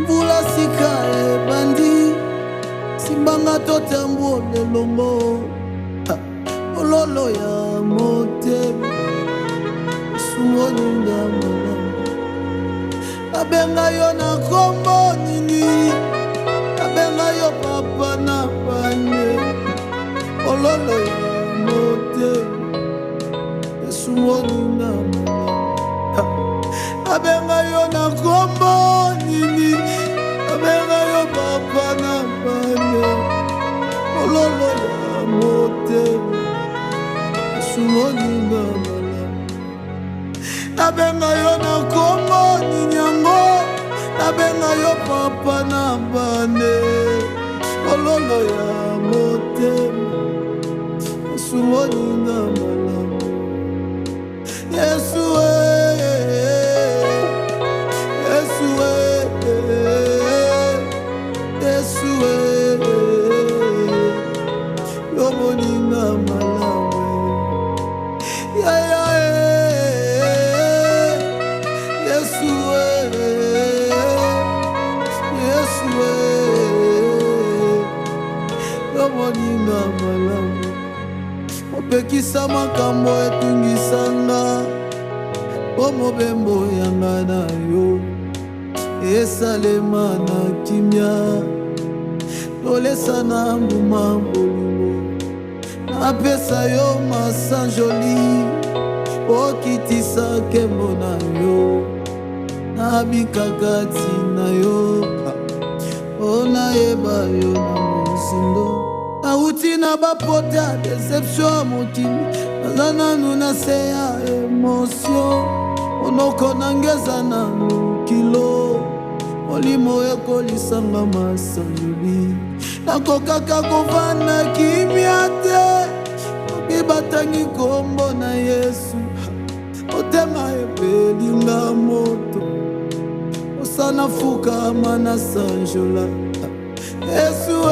Vula sika bandi simbanga totambo lelongo ololo ya motema sumoninga malamu abenga yo na kombo nini abenga yo papa na bane ololo ya motema sumoninga malamu abenga yo na kombo nini abenga yo papa na bane ololo ya motema sumoninga malamu abenga yo na kombo ninyango abenga yo papa na bane ololo ya motema sumoninga malamu Yesu opekisa makambo etungisanga omobembo yanga na yo esalema na kimia tolesana mbuma bolingo napesa yo masanjoli okitisa kembo na yo nabikakati na yo onayeba yo na mosindo nauti na bapote ya deception ya motimi naza nanu na se ya emotio onoko nangeza nanu kilo molimo ekolisanga masanjoli nakokaka kovanda kimia te oki batangi kombo na Yesu otema epelinga moto osana fukama na sanjola Yesu